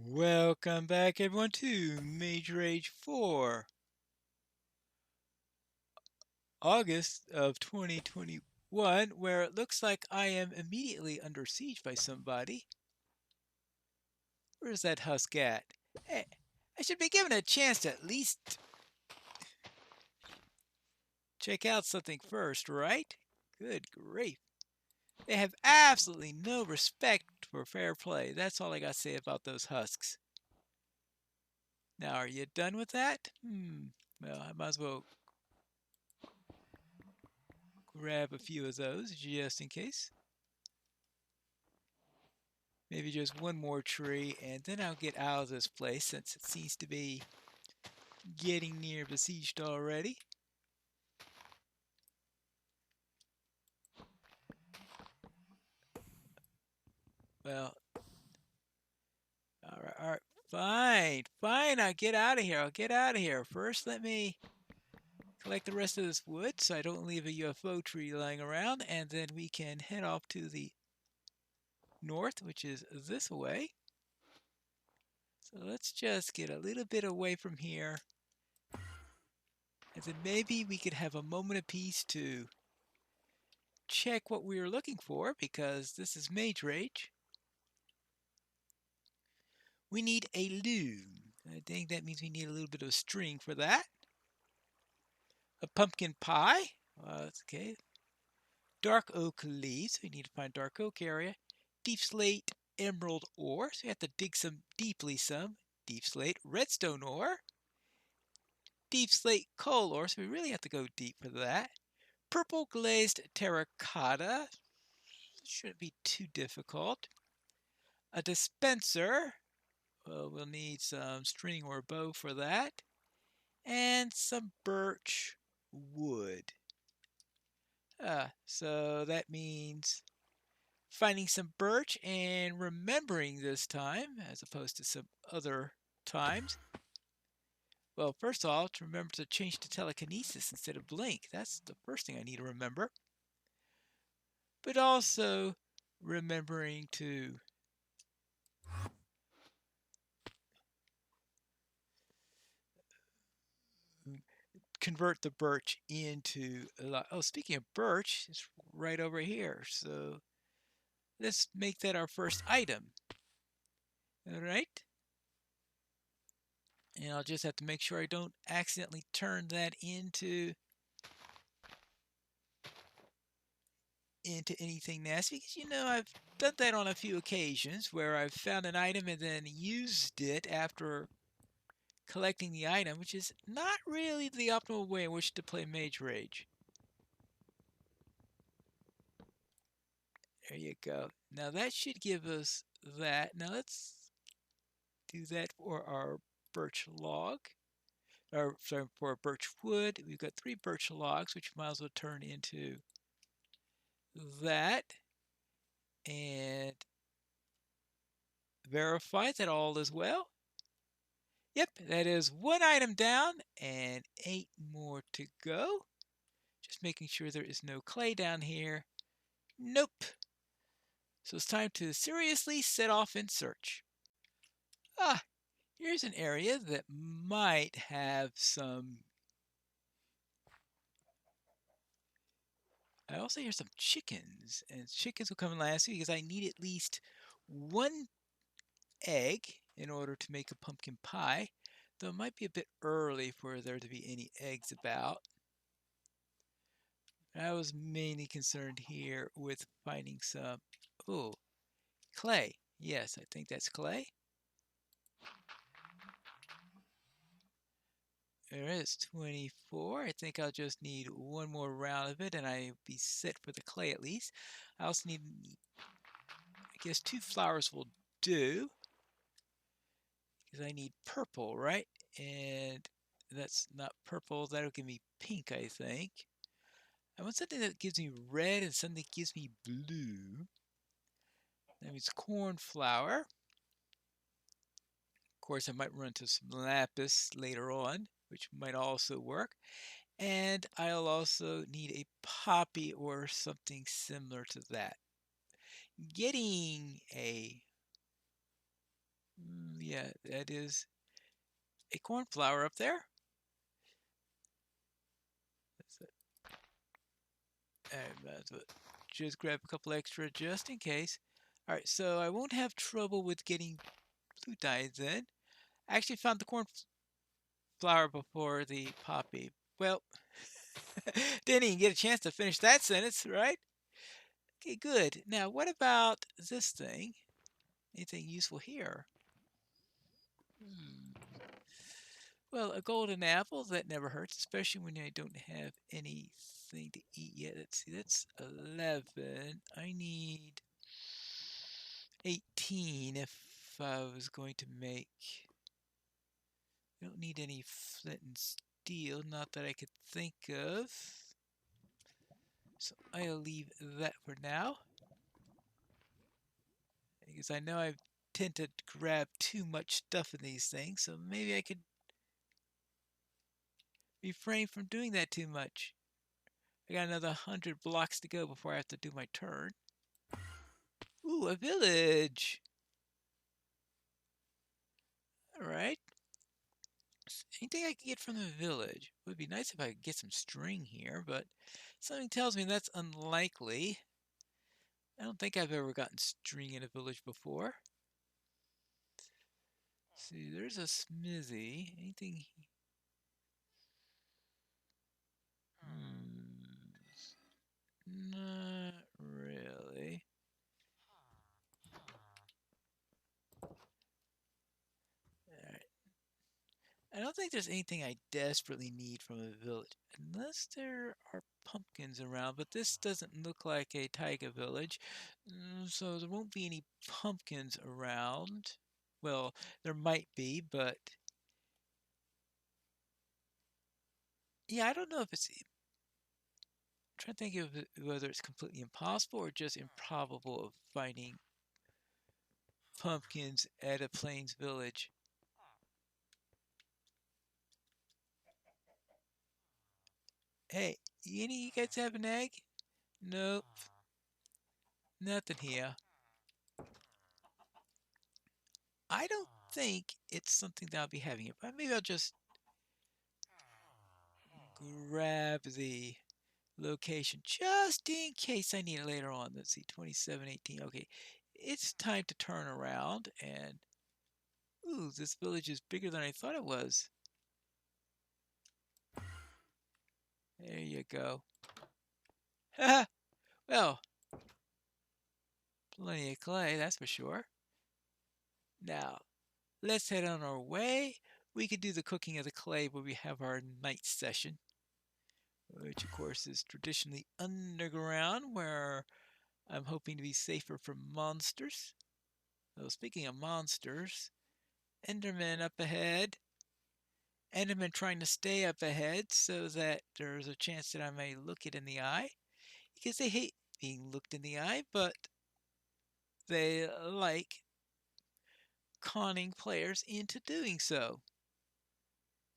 Welcome back, everyone, to Mage Rage 4, August of 2021, where it looks like I am immediately under siege by somebody. Where's that husk at? Hey, I should be given a chance to at least check out something first, right? Good grief. They have absolutely no respect for fair play. That's all I got to say about those husks. Now, are you done with that? Well, I might as well grab a few of those just in case. Maybe just one more tree, and then I'll get out of this place since it seems to be getting near besieged already. Well, all right, fine, I'll get out of here. I'll get out of here. First, let me collect the rest of this wood so I don't leave a UFO tree lying around, and then we can head off to the north, which is this way. So let's just get a little bit away from here, and then maybe we could have a moment of peace to check what we were looking for, because this is Mage Rage. We need a loom. I think that means we need a little bit of string for that. A pumpkin pie. That's okay. Dark oak leaves. We need to find dark oak area. Deep slate emerald ore. So we have to dig some deep slate redstone ore. Deep slate coal ore. So we really have to go deep for that. Purple glazed terracotta. Shouldn't be too difficult. A dispenser. Well, we'll need some string or bow for that. And some birch wood. So that means finding some birch and remembering this time, as opposed to some other times. Well, first of all, to remember to change to telekinesis instead of blink. That's the first thing I need to remember. But also remembering to convert the birch into oh, speaking of birch, it's right over here. So let's make that our first item. All right. And I'll just have to make sure I don't accidentally turn that into anything nasty, because I've done that on a few occasions where I've found an item and then used it after collecting the item, which is not really the optimal way in which to play Mage Rage. There you go. Now that should give us that. Now let's do that for our birch log. Or sorry, for our birch wood. We've got 3 birch logs, which might as well turn into that. And verify that all is well. Yep, that is 1 item down and 8 more to go. Just making sure there is no clay down here. Nope. So it's time to seriously set off in search. Ah, here's an area that might have some... I also hear some chickens, and chickens will come in last because I need at least 1 egg in order to make a pumpkin pie, though it might be a bit early for there to be any eggs about. I was mainly concerned here with finding some, oh, clay. Yes, I think that's clay. There is 24. I think I'll just need 1 more round of it and I'll be set for the clay at least. I also need, I guess 2 flowers will do, because I need purple, right? And that's not purple. That'll give me pink, I think. I want something that gives me red and something that gives me blue. That means cornflower. Of course, I might run into some lapis later on, which might also work. And I'll also need a poppy or something similar to that. Getting a Yeah, that is a cornflower up there. Just grab a couple extra just in case. All right, so I won't have trouble with getting blue dyes then. I actually found the cornflower before the poppy. Well, didn't even get a chance to finish that sentence, right? Okay, good. Now, what about this thing? Anything useful here? Hmm. Well, a golden apple, that never hurts, especially when I don't have anything to eat yet. Let's see, that's 11. I need 18 if I was going to make. I don't need any flint and steel, not that I could think of. So I'll leave that for now. Because I know I tend to grab too much stuff in these things, so maybe I could refrain from doing that too much. I got another 100 blocks to go before I have to do my turn. Ooh, a village! Alright. Anything I can get from the village? It would be nice if I could get some string here, but something tells me that's unlikely. I don't think I've ever gotten string in a village before. Let's see, there's a smithy. Anything? Not really. Alright. I don't think there's anything I desperately need from a village, unless there are pumpkins around, but this doesn't look like a taiga village, so there won't be any pumpkins around. Well, there might be, but yeah, I don't know if it's. I'm trying to think of whether it's completely impossible or just improbable of finding pumpkins at a plains village. Hey, any of you guys have an egg? Nope, nothing here. I don't think it's something that I'll be having it, but maybe I'll just grab the location just in case I need it later on. Let's see, 2718. Okay, it's time to turn around and ooh, this village is bigger than I thought it was. There you go. Well, plenty of clay, that's for sure. Now, let's head on our way. We could do the cooking of the clay when we have our night session, which of course is traditionally underground, where I'm hoping to be safer from monsters. So speaking of monsters, Enderman up ahead. Enderman trying to stay up ahead so that there's a chance that I may look it in the eye. Because they hate being looked in the eye, but they like conning players into doing so.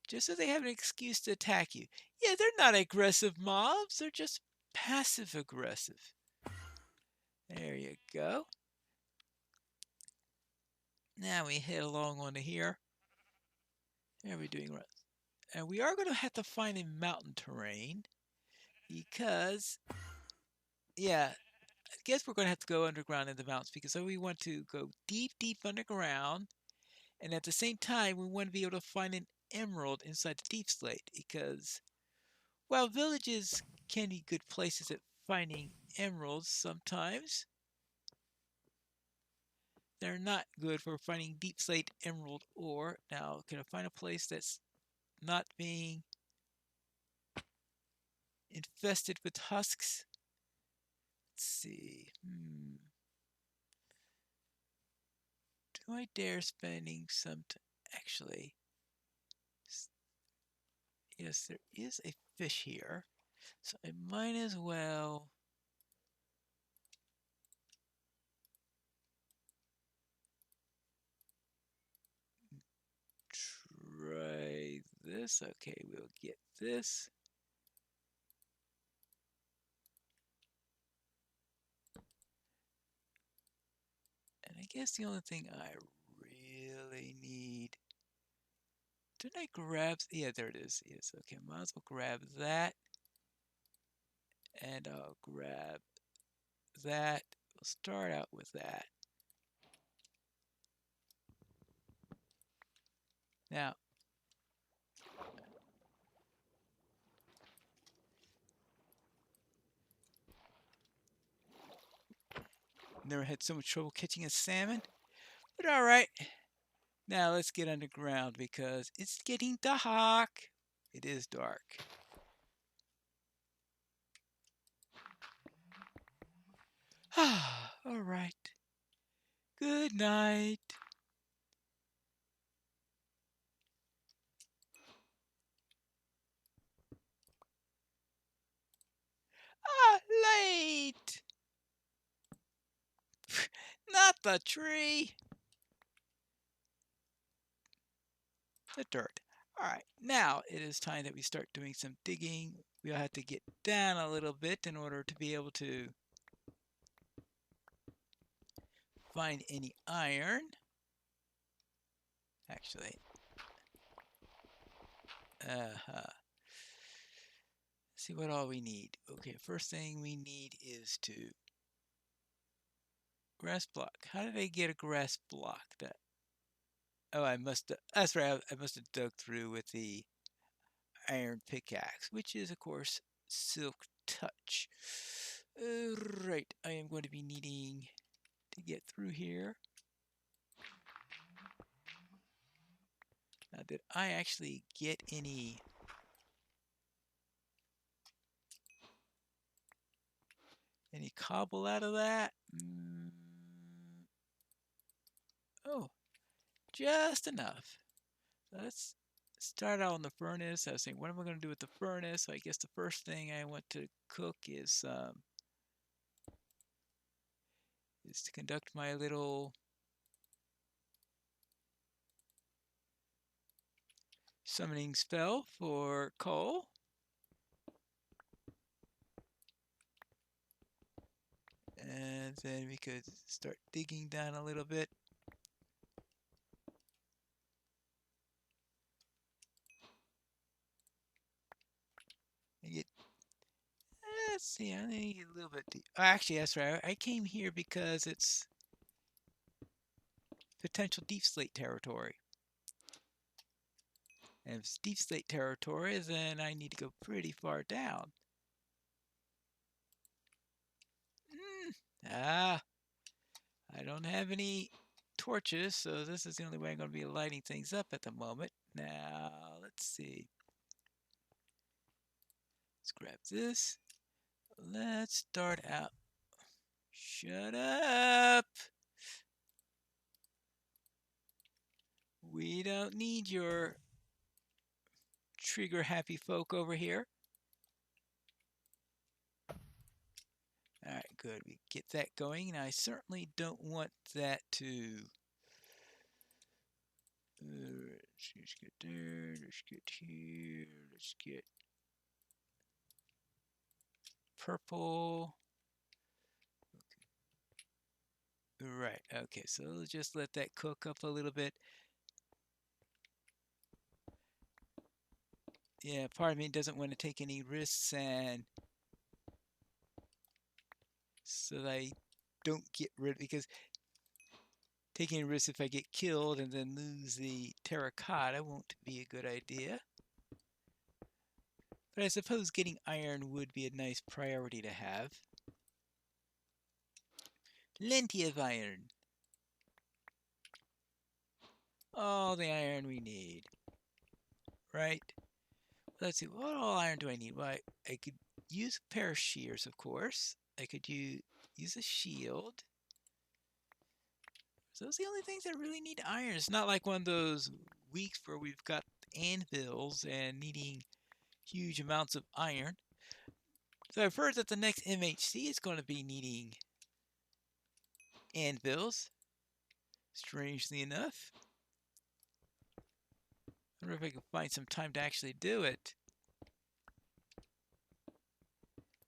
Just so they have an excuse to attack you. Yeah, they're not aggressive mobs, they're just passive aggressive. There you go. Now we head along onto here. How are we doing? And we are going to have to find a mountain terrain because, yeah, I guess we're going to have to go underground in the mountains because we want to go deep, deep underground. And at the same time, we want to be able to find an emerald inside the deep slate because while villages can be good places at finding emeralds sometimes, they're not good for finding deep slate emerald ore. Now, can I find a place that's not being infested with husks? Let's see. Do I dare spending some actually? Yes, there is a fish here, so I might as well try this. Okay, we'll get this. And I guess the only thing I really need... Didn't I grab... Yeah, there it is. Yes, okay, might as well grab that. And I'll grab that. We'll start out with that. Now, never had so much trouble catching a salmon, but all right. Now let's get underground because it's getting dark. It is dark. All right. Good night. Late. Not the tree. The dirt. All right, now it is time that we start doing some digging. We'll have to get down a little bit in order to be able to find any iron. Actually, see what all we need. Okay, first thing we need is to grass block. How did I get a grass block? That oh, I must. That's right. I must have dug through with the iron pickaxe, which is of course silk touch. Right, I am going to be needing to get through here. Now, did I actually get any cobble out of that? Oh, just enough. So let's start out on the furnace. I was thinking, what am I going to do with the furnace? So I guess the first thing I want to cook is to conduct my little summoning spell for coal. And then we could start digging down a little bit. Let's see, I need a little bit deep. Oh, actually, that's right. I came here because it's potential deep slate territory. And if it's deep slate territory, then I need to go pretty far down. I don't have any torches, so this is the only way I'm going to be lighting things up at the moment. Now, let's see. Let's grab this. Let's start out. Shut up! We don't need your trigger happy folk over here. All right, good. We get that going. Now, I certainly don't want that to... let's get there. Let's get here. Let's get purple. Okay. Right. Okay, so let's just let that cook up a little bit. Yeah, part of me doesn't want to take any risks, and so that I don't get rid, because taking a risk if I get killed and then lose the terracotta won't be a good idea. But I suppose getting iron would be a nice priority to have. Plenty of iron. All the iron we need. Right? Let's see, what all iron do I need? Well, I could use a pair of shears, of course. I could use a shield. So those are the only things that really need iron. It's not like one of those weeks where we've got anvils and needing huge amounts of iron. So I've heard that the next MHC is going to be needing anvils, strangely enough. I wonder if I can find some time to actually do it.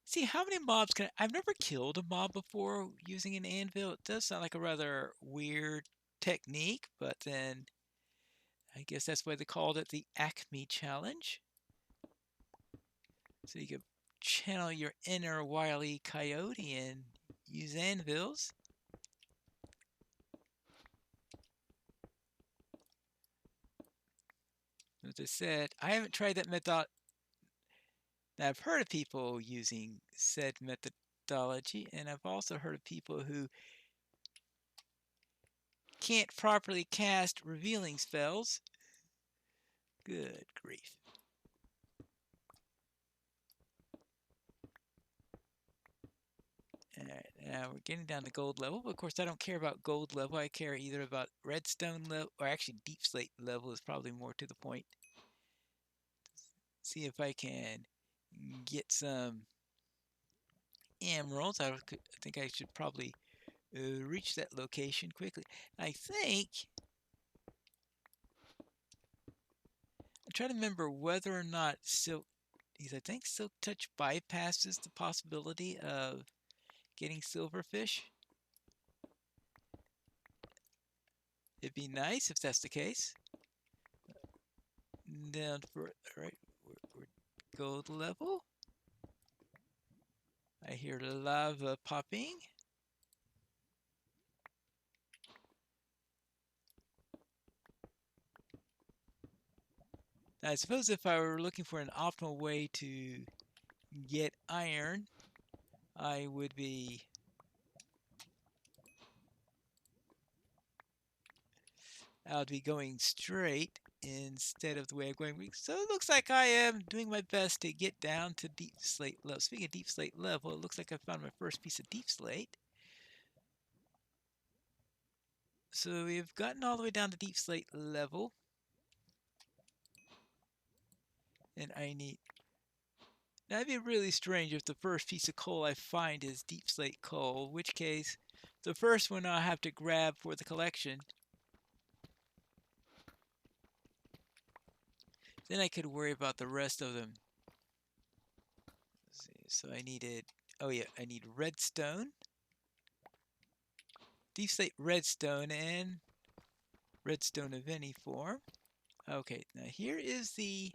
See, how many mobs can I've never killed a mob before using an anvil. It does sound like a rather weird technique, but then I guess that's why they called it the Acme Challenge. So you could channel your inner Wile E. Coyote and use anvils. As I said, I haven't tried that method. I've heard of people using said methodology, and I've also heard of people who can't properly cast revealing spells. Good grief. Alright, now we're getting down to gold level, but of course I don't care about gold level. I care either about redstone level, or actually deep slate level is probably more to the point. See if I can get some emeralds. I think I should probably reach that location quickly. I think I'm trying to remember whether or not silk. I think silk touch bypasses the possibility of getting silverfish. It'd be nice if that's the case. Down for right, we're gold level. I hear lava popping. Now, I suppose if I were looking for an optimal way to get iron, I would be going straight instead of the way I'm going. So it looks like I am doing my best to get down to deep slate level. Speaking of deep slate level, it looks like I found my first piece of deep slate. So we've gotten all the way down to deep slate level. And I need... Now, it'd be really strange if the first piece of coal I find is deep slate coal, in which case the first one I'll have to grab for the collection. Then I could worry about the rest of them. Let's see, so I needed... Oh yeah, I need redstone. Deep slate redstone and redstone of any form. Okay, now here is the...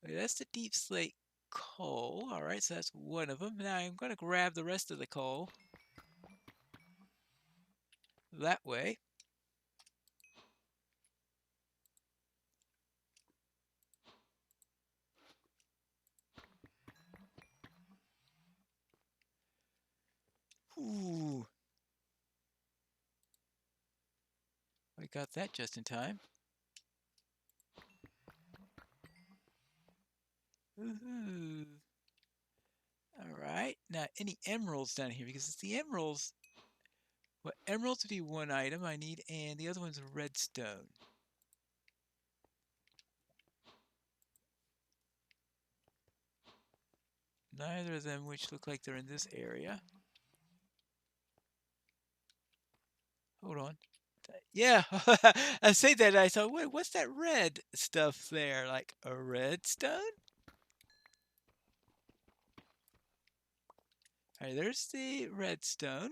Okay, that's the deep slate coal. Alright, so that's one of them. Now I'm going to grab the rest of the coal that way. Ooh. I got that just in time. Woohoo. Alright, now any emeralds down here, because it's the emeralds. Well, emeralds would be one item I need, and the other one's redstone. Neither of them which look like they're in this area. Hold on. Yeah, I say that, I thought, wait, what's that red stuff there? Like a redstone? Alright, there's the redstone.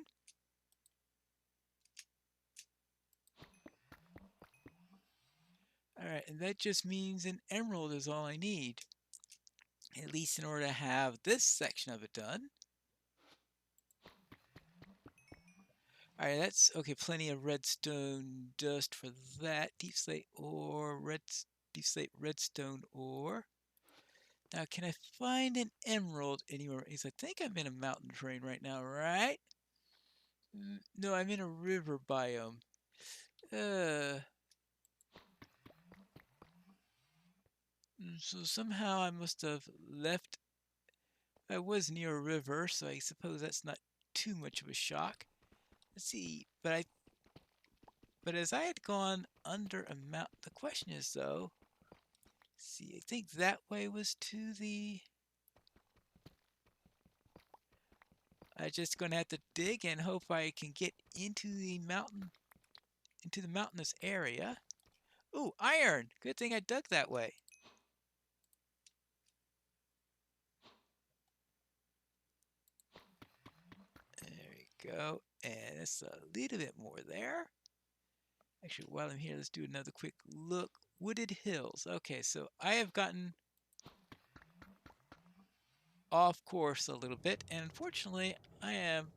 Alright, and that just means an emerald is all I need. At least in order to have this section of it done. Alright, that's okay, plenty of redstone dust for that. Deep slate ore, deep slate redstone ore. Now, can I find an emerald anywhere? Because I think I'm in a mountain terrain right now, right? No, I'm in a river biome. So somehow I must have left. I was near a river, so I suppose that's not too much of a shock. Let's see, but as I had gone under a mountain, the question is though, see, I think that way was to the... I'm just going to have to dig and hope I can get into the mountain, into the mountainous area. Ooh, iron! Good thing I dug that way. There we go. And it's a little bit more there. Actually, while I'm here, let's do another quick look. Wooded hills. Okay, so I have gotten off course a little bit, and unfortunately, I am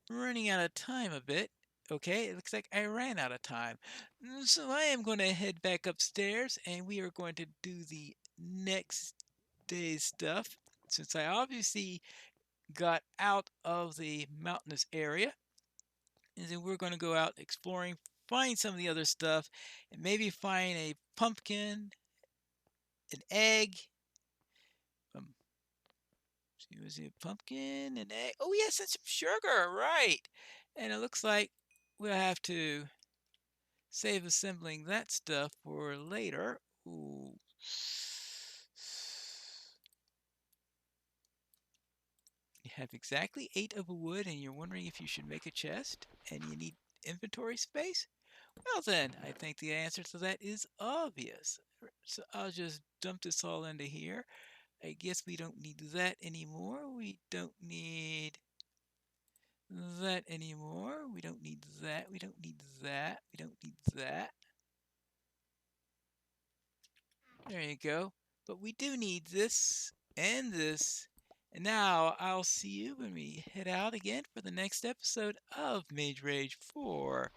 running out of time a bit. Okay, it looks like I ran out of time. So I am going to head back upstairs, and we are going to do the next day's stuff. Since I obviously got out of the mountainous area, and then we're going to go out exploring, find some of the other stuff, and maybe find a pumpkin, an egg. Um, see, was it pumpkin, an egg? Oh yes, and some sugar, right? And it looks like we'll have to save assembling that stuff for later. Ooh. You have exactly 8 of a wood, and you're wondering if you should make a chest, and you need inventory space? Well then, I think the answer to that is obvious. So I'll just dump this all into here. I guess we don't need that anymore. We don't need that anymore. We don't need that. We don't need that. We don't need that. There you go. But we do need this and this. And now I'll see you when we head out again for the next episode of Mage Rage for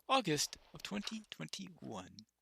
August of 2021.